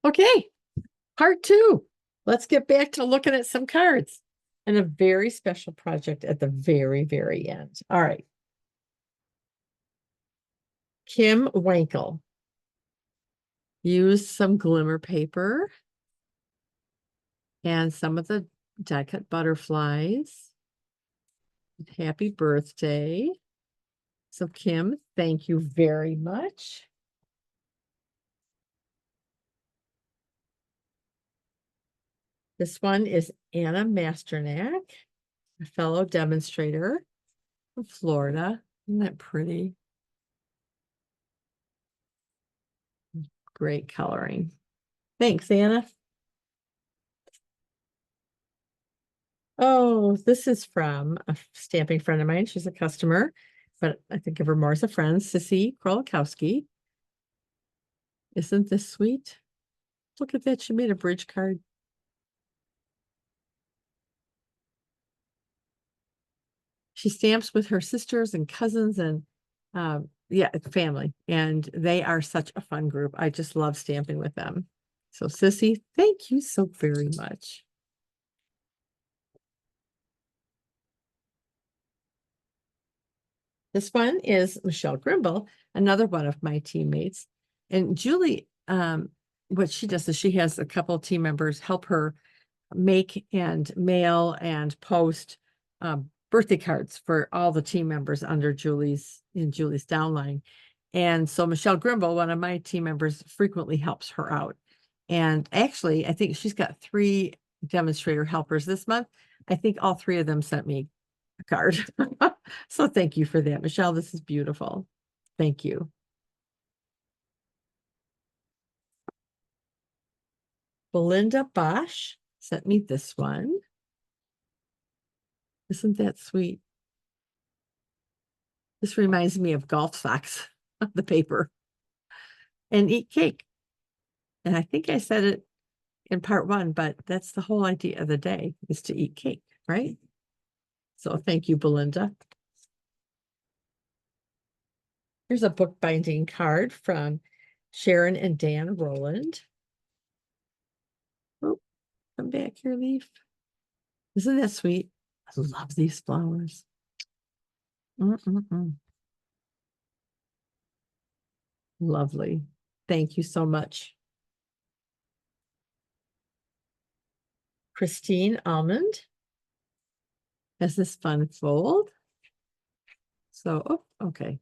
Okay, part two. Let's get back to looking at some cards and a very special project at the very, very end. All right. Kim Wankel used some glimmer paper and some of the die cut butterflies. Happy birthday. So Kim, thank you very much. This one is Anna Masternack, a fellow demonstrator from Florida. Isn't that pretty? Great coloring. Thanks, Anna. Oh, this is from a stamping friend of mine. She's a customer, but I think of her more as a friend, Sissy Krolakowski. Isn't this sweet? Look at that. She made a bridge card. She stamps with her sisters and cousins and yeah, family. And they are such a fun group. I just love stamping with them. So Sissy, thank you so very much. This one is Michelle Grimble, another one of my teammates. And Julie, what she does is she has a couple of team members help her make and mail and post birthday cards for all the team members under Julie's downline. And so Michelle Grimble, one of my team members, frequently helps her out. And actually, I think she's got 3 demonstrator helpers this month. I think all 3 of them sent me a card. So thank you for that, Michelle. This is beautiful. Thank you. Belinda Bosch sent me this one. Isn't that sweet? This reminds me of golf socks, the paper. And eat cake. And I think I said it in part 1, but that's the whole idea of the day, is to eat cake, right? So thank you, Belinda. Here's a bookbinding card from Sharon and Dan Rowland. Oh, come back here, Leaf. Isn't that sweet? I love these flowers. Lovely. Thank you so much. Christine Almond has this fun fold. So, oh, okay.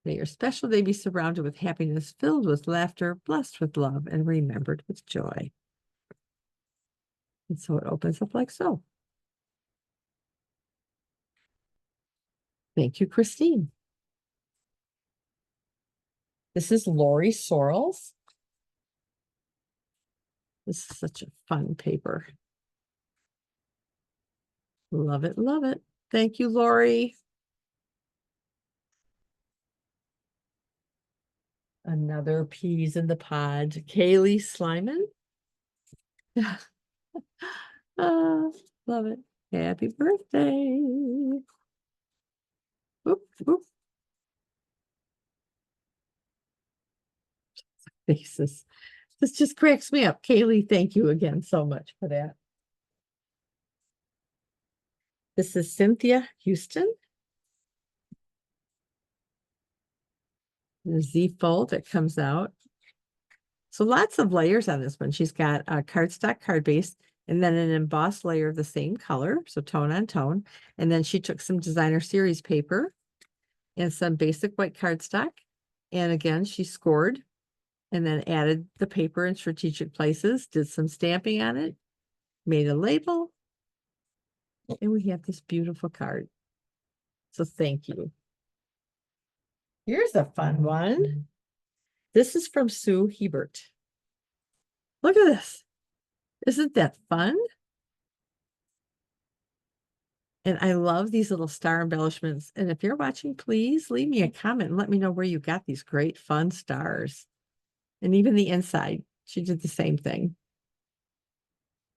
May your special day be surrounded with happiness, filled with laughter, blessed with love, and remembered with joy. And so it opens up like so. Thank you, Christine. This is Lori Sorrells. This is such a fun paper. Love it, love it. Thank you, Lori. Another peas in the pod. Kaylee Slyman. Love it. Happy birthday. Whoop, whoop. Faces. This just cracks me up. Kaylee, thank you again so much for that. This is Cynthia Houston. The Z fold that comes out. So lots of layers on this one. She's got a cardstock card base and then an embossed layer of the same color, so tone on tone. And then she took some designer series paper and some basic white cardstock. And again, she scored and then added the paper in strategic places, did some stamping on it, made a label, and we have this beautiful card. So thank you. Here's a fun one. This is from Sue Hebert. Look at this. Isn't that fun? And I love these little star embellishments. And if you're watching, please leave me a comment and let me know where you got these great fun stars. And even the inside, she did the same thing.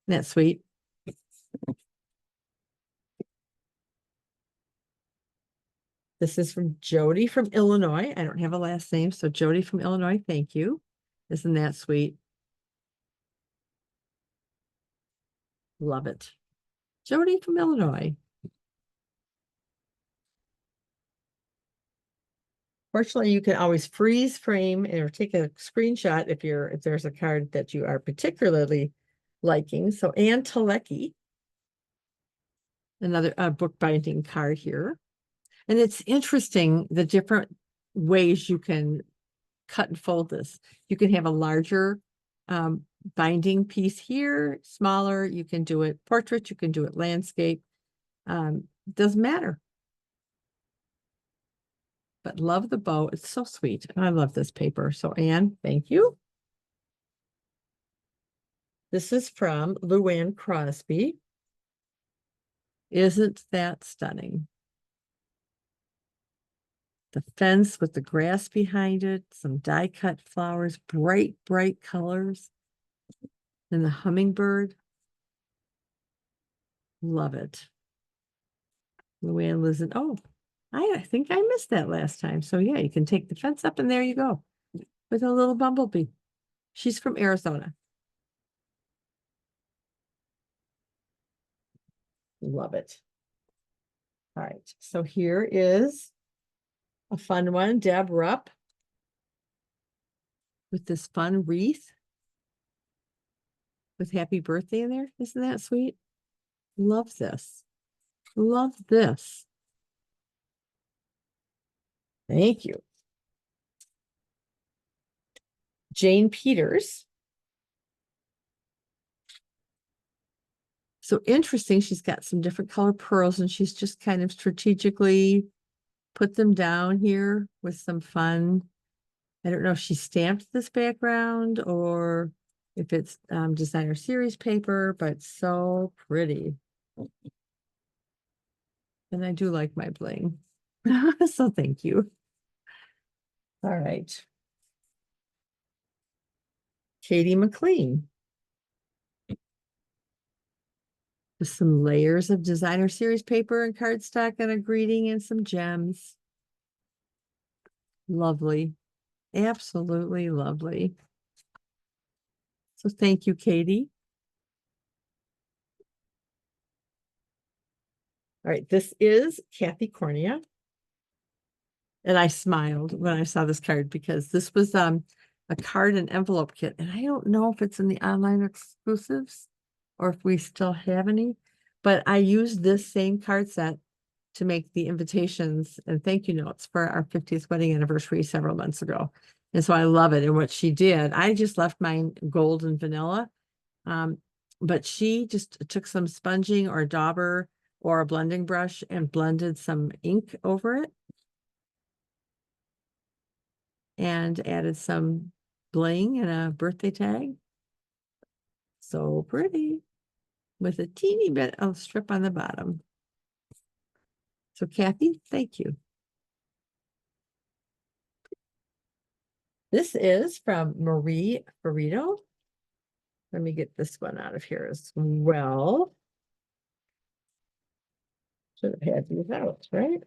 Isn't that sweet? This is from Jody from Illinois. I don't have a last name, so Jody from Illinois, thank you. Isn't that sweet? Love it. Jody from Illinois. Fortunately, you can always freeze frame or take a screenshot if there's a card that you are particularly liking. So Anne Telecki, another bookbinding card here. And it's interesting the different ways you can cut and fold this. You can have a larger binding piece here, smaller. You can do it portrait, you can do it landscape. Doesn't matter. But love the bow. It's so sweet. I love this paper. So Anne, thank you. This is from Luann Crosby. Isn't that stunning? The fence with the grass behind it, some die cut flowers, bright, bright colors. And the hummingbird. Love it. Luann lives in, oh, I think I missed that last time. So yeah, you can take the fence up and there you go with a little bumblebee. She's from Arizona. Love it. All right, so here is a fun one, Deb Rupp with this fun wreath with happy birthday in there. Isn't that sweet? Love this. Love this. Thank you. Jane Peters. So interesting. She's got some different color pearls and she's just kind of strategically put them down here with some fun. I don't know if she stamped this background or if it's designer series paper, but so pretty. And I do like my bling. So thank you. All right. Katie McLean. With some layers of designer series paper and cardstock and a greeting and some gems. Lovely. Absolutely lovely. So thank you, Katie. All right, this is Kathy Cornea. And I smiled when I saw this card because this was a card and envelope kit. And I don't know if it's in the online exclusives or if we still have any, but I used this same card set to make the invitations and thank you notes for our 50th wedding anniversary several months ago. And so I love it. And what she did, I just left mine gold and vanilla. But she just took some sponging or dauber or a blending brush and blended some ink over it and added some bling and a birthday tag. So pretty with a teeny bit of strip on the bottom. So Kathy, thank you. This is from Marie Ferrito. Let me get this one out of here as well. Should have had these out, right?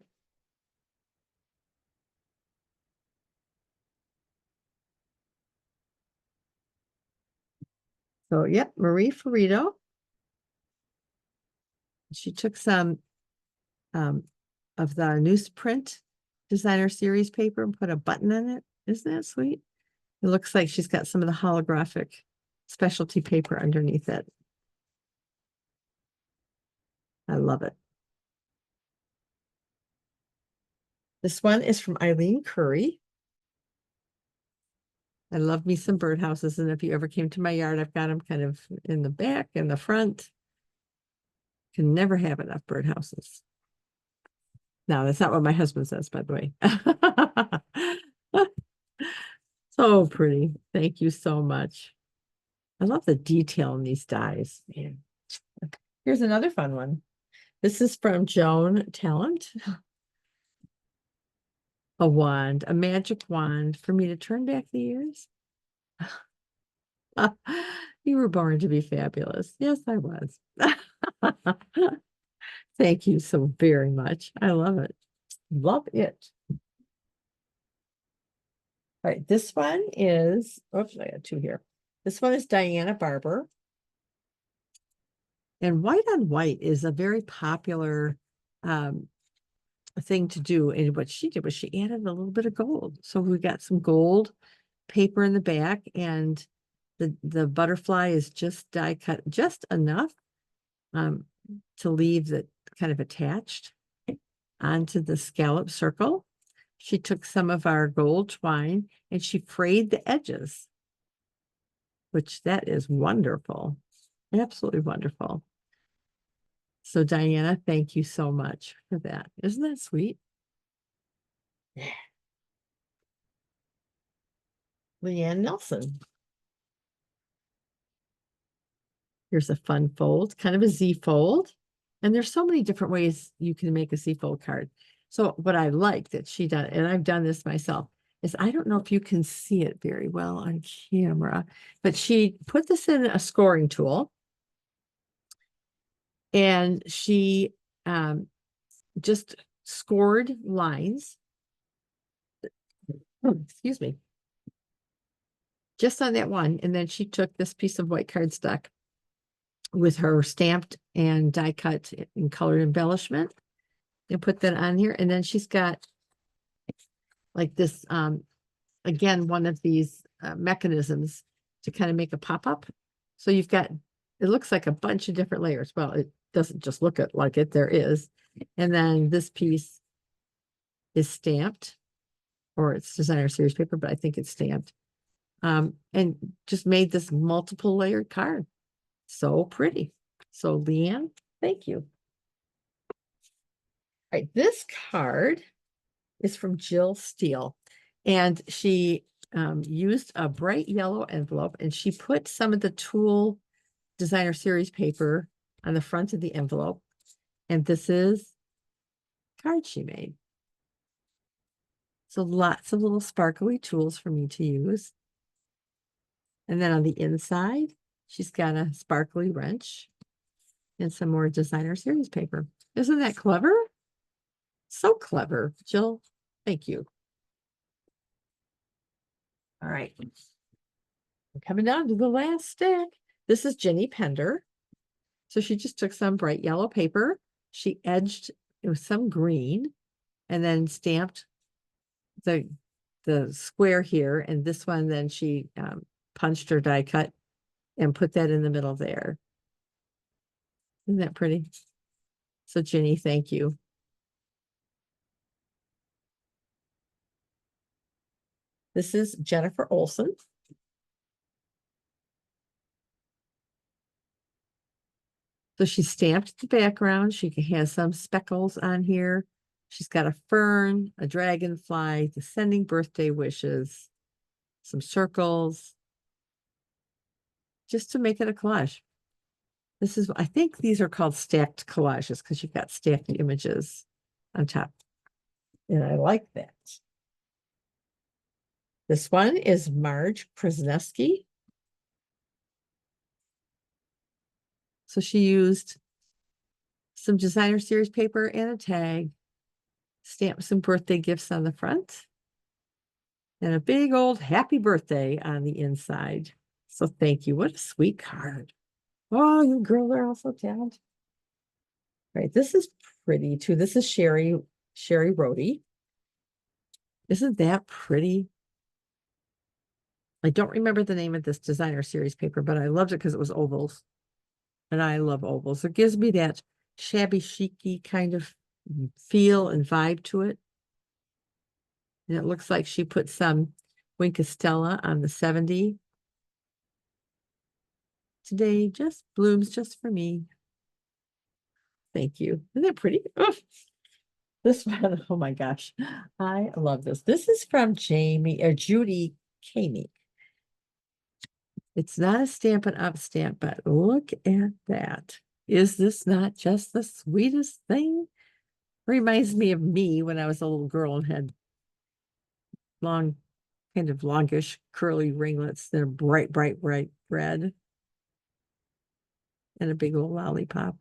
So, yep, Marie Ferrito. She took some of the newsprint designer series paper and put a button in it. Isn't that sweet? It looks like she's got some of the holographic specialty paper underneath it. I love it. This one is from Eileen Curry. I love me some birdhouses. And if you ever came to my yard, I've got them kind of in the back and the front. Can never have enough birdhouses. No, that's not what my husband says, by the way. So pretty. Thank you so much. I love the detail in these dies. Man. Here's another fun one. This is from Joan Talent. A wand, a magic wand for me to turn back the years. You were born to be fabulous. Yes, I was. Thank you so very much. I love it. Love it. All right, this one is, oops, I got two here. This one is Diana Barber. And white on white is a very popular thing to do. And what she did was she added a little bit of gold. So we got some gold paper in the back, and the butterfly is just die cut just enough to leave that kind of attached onto the scallop circle. She took some of our gold twine and she frayed the edges, which that is wonderful. Absolutely wonderful. So Diana, thank you so much for that. Isn't that sweet? Yeah. Leanne Nelson. Here's a fun fold, kind of a Z fold. And there's so many different ways you can make a Z fold card. So what I like that she done, and I've done this myself, is I don't know if you can see it very well on camera, but she put this in a scoring tool. And she just scored lines. Excuse me. Just on that one. And then she took this piece of white cardstock with her stamped and die cut and colored embellishment and put that on here. And then she's got like this, again, one of these mechanisms to kind of make a pop-up. So you've got, it looks like a bunch of different layers. Well, it doesn't just look like it, there is. And then this piece is stamped, or it's designer series paper, but I think it's stamped. And just made this multiple layered card. So pretty. So Leanne, thank you. All right, this card is from Jill Steele, and she used a bright yellow envelope, and she put some of the tulle designer series paper on the front of the envelope. And this is card she made. So lots of little sparkly tools for me to use. And then on the inside, she's got a sparkly wrench and some more designer series paper. Isn't that clever? So clever, Jill. Thank you. All right. I'm coming down to the last stack. This is Jenny Pender. So she just took some bright yellow paper. She edged it with some green and then stamped the square here. And this one, then she punched or die cut and put that in the middle there. Isn't that pretty? So Jenny, thank you. This is Jennifer Olson. So she stamped the background. She has some speckles on here. She's got a fern, a dragonfly, the sending birthday wishes, some circles, just to make it a collage. This is, I think these are called stacked collages because you've got stacked images on top. And I like that. This one is Marge Krasneski. So she used some designer series paper and a tag, stamped some birthday gifts on the front, and a big old happy birthday on the inside. So thank you. What a sweet card. Oh, you girls are also talented. All right, this is pretty too. This is Sherry Rhodey. Isn't that pretty? I don't remember the name of this designer series paper, but I loved it because it was ovals. And I love ovals. It gives me that shabby chic-y kind of feel and vibe to it. And it looks like she put some Winkostella on the 70. Today just blooms just for me. Thank you. Isn't that pretty? Oh, this one, oh my gosh. I love this. This is from Judy Kamey. It's not a Stampin' Up stamp, but look at that. Is this not just the sweetest thing? Reminds me of me when I was a little girl and had long, kind of longish curly ringlets. They're bright, bright, bright red. And a big old lollipop.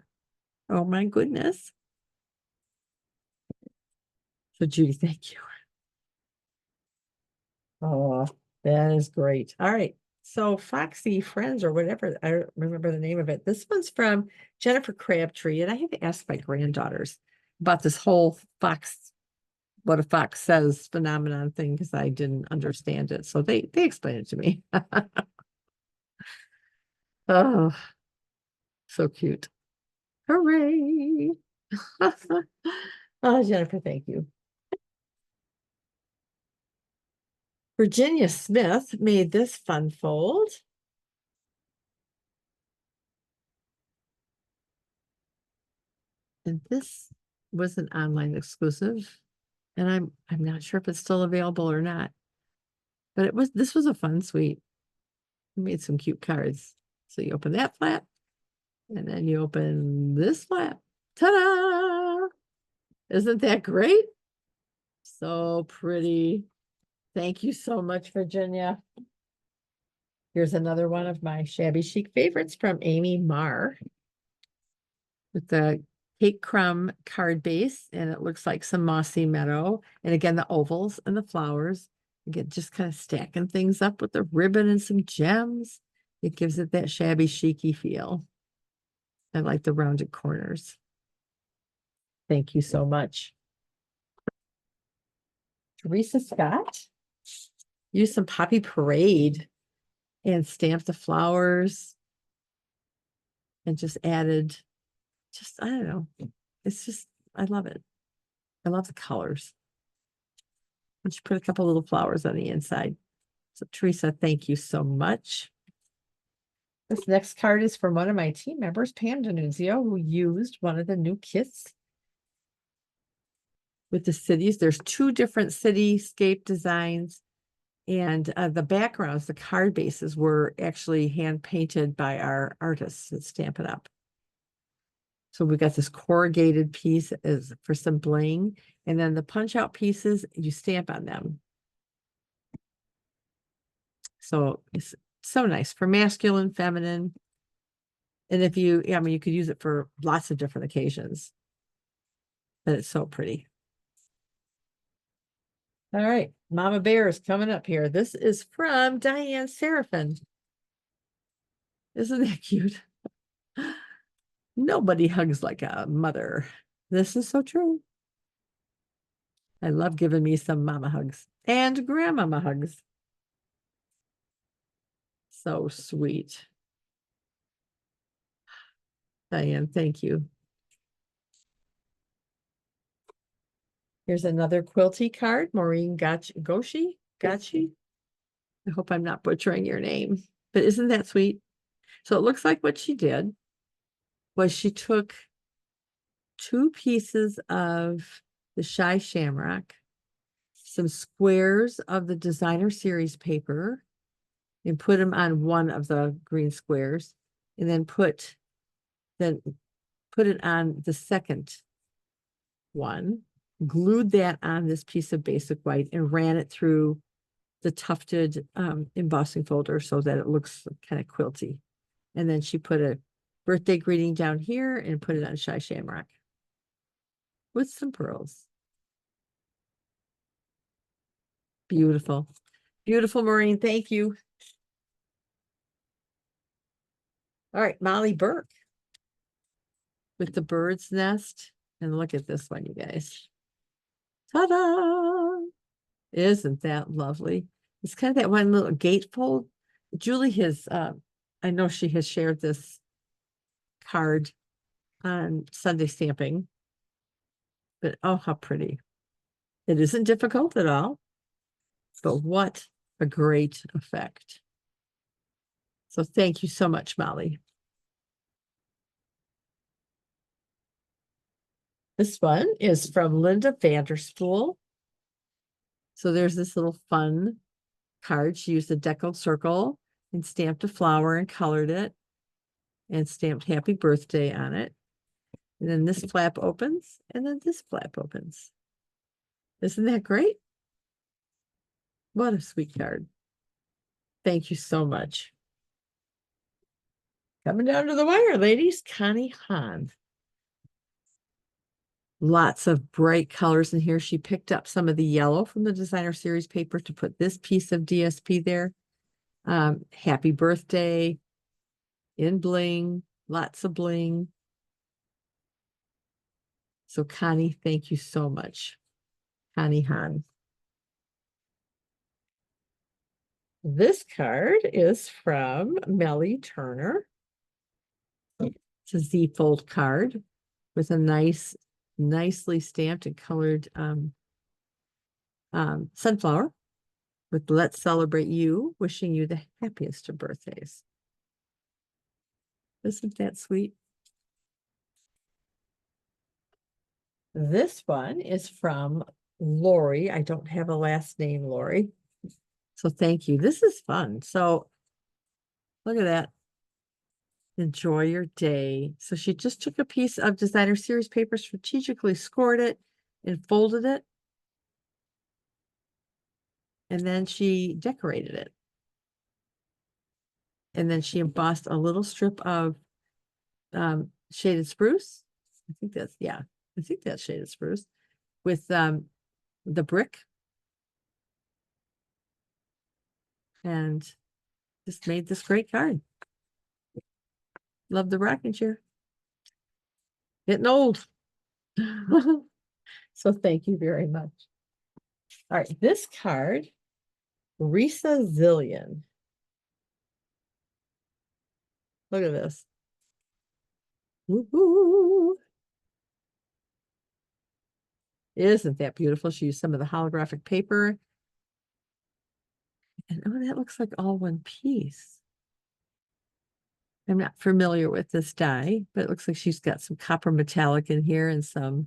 Oh my goodness. So Judy, thank you. Oh, that is great. All right. So Foxy Friends or whatever, I don't remember the name of it. This one's from Jennifer Crabtree, and I had to ask my granddaughters about this whole fox, what a fox says phenomenon thing, because I didn't understand it. So they explained it to me. Oh, so cute. Hooray. Oh, Jennifer, thank you. Virginia Smith made this fun fold. And this was an online exclusive. And I'm not sure if it's still available or not. But this was a fun suite. We made some cute cards. So you open that flap, and then you open this flap. Ta-da! Isn't that great? So pretty. Thank you so much, Virginia. Here's another one of my shabby chic favorites from Amy Marr with the cake crumb card base, and it looks like some mossy meadow. And again, the ovals and the flowers. Again, just kind of stacking things up with the ribbon and some gems. It gives it that shabby chic-y feel. I like the rounded corners. Thank you so much. Teresa Scott used some Poppy Parade and stamped the flowers and just added, I don't know. It's just, I love it. I love the colors. And she put a couple little flowers on the inside. So Teresa, thank you so much. This next card is from one of my team members, Pam Denuzio, who used one of the new kits with the cities. There's two different cityscape designs, and the backgrounds, the card bases, were actually hand painted by our artists at Stampin' Up. So we got this corrugated piece as for some bling, and then the punch out pieces, you stamp on them. So it's so nice for masculine, feminine. And if you, I mean, you could use it for lots of different occasions. But it's so pretty. All right, Mama Bear is coming up here. This is from Diane Seraphin. Isn't that cute? Nobody hugs like a mother. This is so true. I love giving me some mama hugs and grandmama hugs. So sweet. Diane, thank you. Here's another quilty card, Maureen Goshi. I hope I'm not butchering your name, but isn't that sweet? So it looks like what she did was she took two pieces of the Shy Shamrock, some squares of the designer series paper, and put them on one of the green squares, and then put it on the second one, glued that on this piece of basic white, and ran it through the tufted embossing folder so that it looks kind of quilty. And then she put a birthday greeting down here and put it on Shy Shamrock with some pearls. Beautiful. Beautiful, Maureen. Thank you. All right, Molly Burke with the bird's nest. And look at this one, you guys. Ta-da! Isn't that lovely? It's kind of that one little gatefold. Julie has, I know she has shared this card on Sunday stamping, but oh, how pretty. It isn't difficult at all, but what a great effect. So thank you so much, Molly. This one is from Linda Vanderspool. So there's this little fun card. She used a deco circle and stamped a flower and colored it and stamped happy birthday on it. And then this flap opens and then this flap opens. Isn't that great? What a sweet card. Thank you so much. Coming down to the wire, ladies, Connie Hahn. Lots of bright colors in here. She picked up some of the yellow from the designer series paper to put this piece of DSP there. Happy birthday in bling, lots of bling. So Connie, thank you so much. Connie Han. This card is from Melly Turner. It's a Z fold card with a nicely stamped and colored sunflower with "Let's celebrate you, wishing you the happiest of birthdays." Isn't that sweet? This one is from Lori. I don't have a last name, Lori. So thank you. This is fun. So look at that. Enjoy your day. So she just took a piece of designer series paper, strategically scored it and folded it. And then she decorated it. And then she embossed a little strip of shaded spruce. I think that's shaded spruce with the brick. And just made this great card. Love the rocking chair. Getting old. So thank you very much. All right, this card, Risa Zillion. Look at this. Woo-hoo. Isn't that beautiful? She used some of the holographic paper. And oh, that looks like all one piece. I'm not familiar with this die, but it looks like she's got some copper metallic in here and some,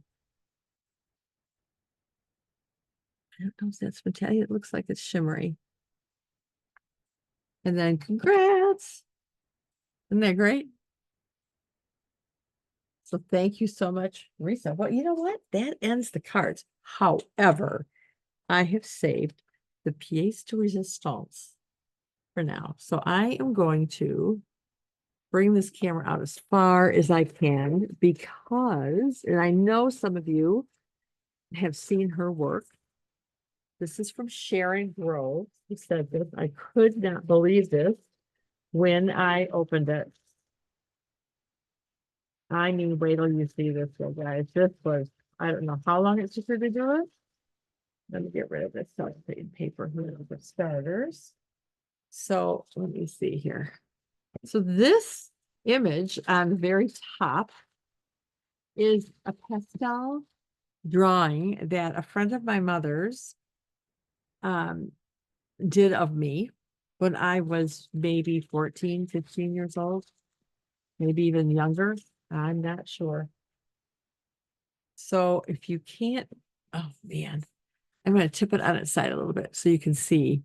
I don't know if that's metallic. It looks like it's shimmery. And then congrats. Isn't that great? So thank you so much, Risa. Well, you know what? That ends the cards. However, I have saved the pièce de résistance for now. So I am going to bring this camera out as far as I can because, and I know some of you have seen her work. This is from Sharon Grove, who said this. I could not believe this when I opened it. I mean, wait till you see this, you guys. This was, I don't know how long it took her to do it. Let me get rid of this self-page paper here for starters. So let me see here. So this image on the very top is a pastel drawing that a friend of my mother's did of me when I was maybe 14, 15 years old, maybe even younger. I'm not sure. So if you can't, oh man, I'm going to tip it on its side a little bit so you can see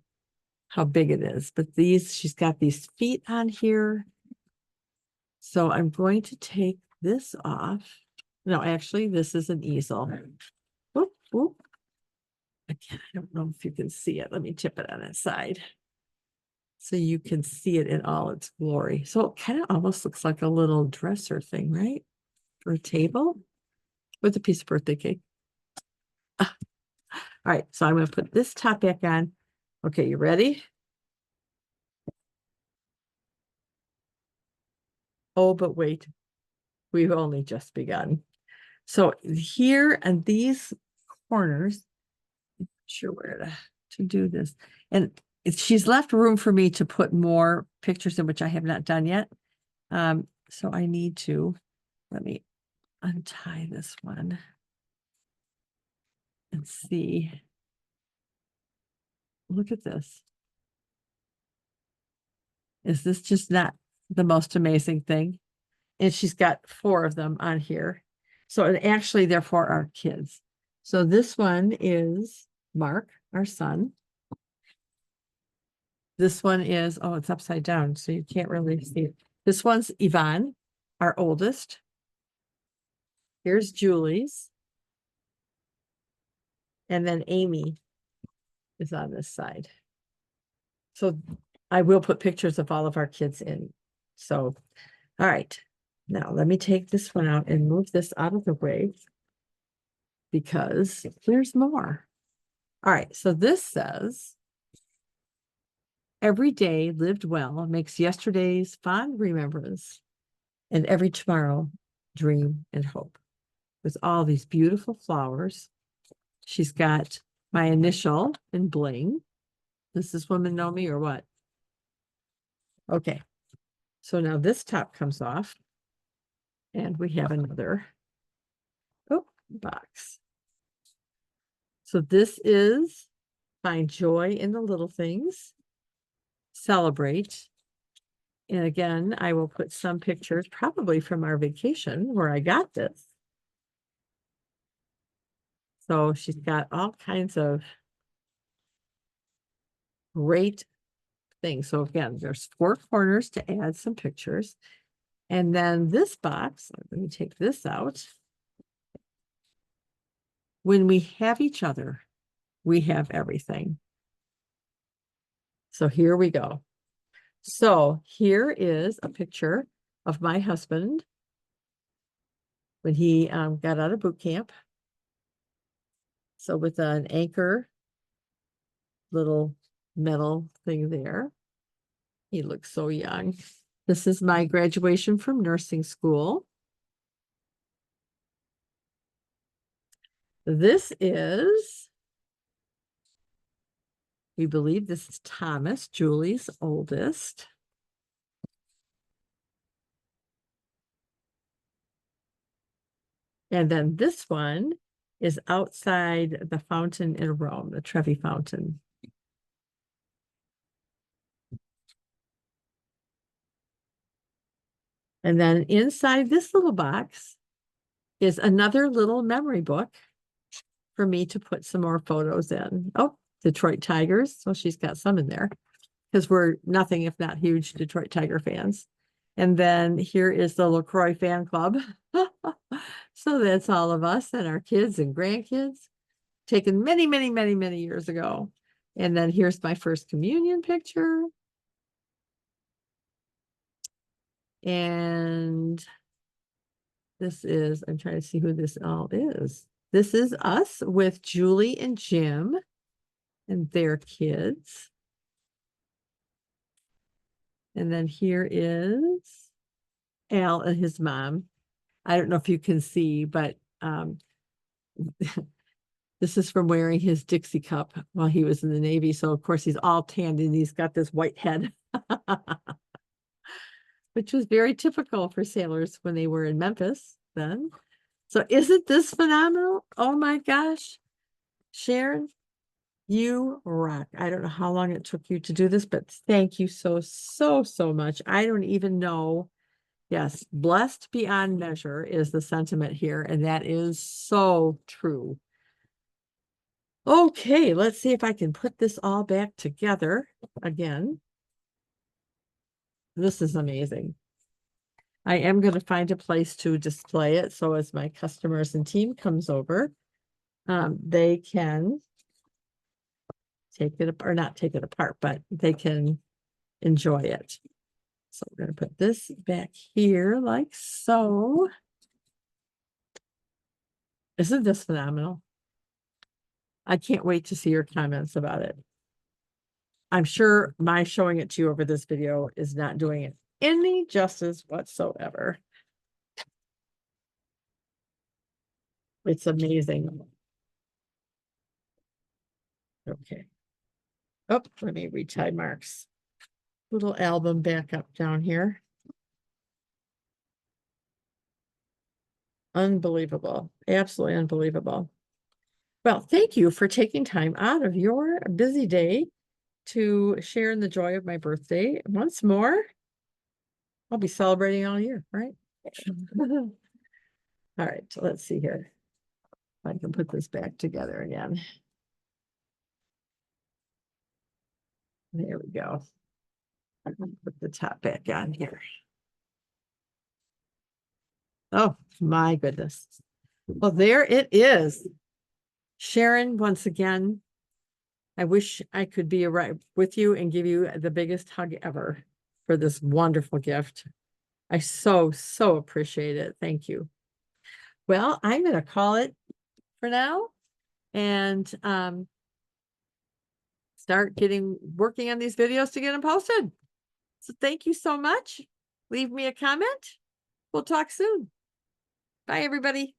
how big it is. But she's got these feet on here. So I'm going to take this off. No, actually, this is an easel. Whoop, whoop. Again, I don't know if you can see it. Let me tip it on its side so you can see it in all its glory. So it kind of almost looks like a little dresser thing, right? For a table with a piece of birthday cake. All right, so I'm going to put this top back on. Okay, you ready? Oh, but wait, we've only just begun. So here and these corners, I'm not sure where to do this. And she's left room for me to put more pictures in, which I have not done yet. So I need to, let me untie this one and see. Look at this. Is this just not the most amazing thing? And she's got 4 of them on here. So actually they're for our kids. So this one is Mark, our son. This one is, oh, it's upside down, so you can't really see it. This one's Yvonne, our oldest. Here's Julie's. And then Amy is on this side. So I will put pictures of all of our kids in. So, all right. Now let me take this one out and move this out of the way. because there's more. All right, so this says, every day lived well makes yesterday's fond remembrance, and every tomorrow dream and hope. With all these beautiful flowers. She's got my initial in bling. Does this woman know me or what? Okay. So now this top comes off, and we have another box. So this is find joy in the little things, celebrate. And again, I will put some pictures probably from our vacation where I got this. So she's got all kinds of great things. So again, there's 4 corners to add some pictures. And then this box, let me take this out. When we have each other, we have everything. So here we go. So here is a picture of my husband when he got out of boot camp. So with an anchor little metal thing there. He looks so young. This is my graduation from nursing school. This is, we believe this is Thomas, Julie's oldest. And then this one is outside the fountain in Rome, the Trevi Fountain. And then inside this little box is another little memory book for me to put some more photos in. Oh, Detroit Tigers. So she's got some in there because we're nothing if not huge Detroit Tiger fans. And then here is the LaCroix fan club. So that's all of us and our kids and grandkids taken many, many, many, many years ago. And then here's my first communion picture. And this is, I'm trying to see who this all is. This is us with Julie and Jim and their kids. And then here is Al and his mom. I don't know if you can see, but this is from wearing his Dixie cup while he was in the Navy. So of course he's all tanned and he's got this white head, which was very typical for sailors when they were in Memphis then. So isn't this phenomenal? Oh my gosh. Sharon, you rock. I don't know how long it took you to do this, but thank you so, so, so much. I don't even know. Yes, blessed beyond measure is the sentiment here, and that is so true. Okay, let's see if I can put this all back together again. This is amazing. I am going to find a place to display it, so as my customers and team comes over, they can take it apart, or not take it apart, but they can enjoy it. So we're going to put this back here like so. Isn't this phenomenal? I can't wait to see your comments about it. I'm sure my showing it to you over this video is not doing it any justice whatsoever. It's amazing. Okay. Oh, let me retie Mark's little album back up down here. Unbelievable. Absolutely unbelievable. Well, thank you for taking time out of your busy day to share in the joy of my birthday. Once more, I'll be celebrating all year, right? All right, so let's see here. If I can put this back together again. There we go. I'm going to put the top back on here. Oh, my goodness. Well, there it is. Sharon, once again, I wish I could be right with you and give you the biggest hug ever for this wonderful gift. I so, so appreciate it. Thank you. Well, I'm going to call it for now and start working on these videos to get them posted. So thank you so much. Leave me a comment. We'll talk soon. Bye, everybody.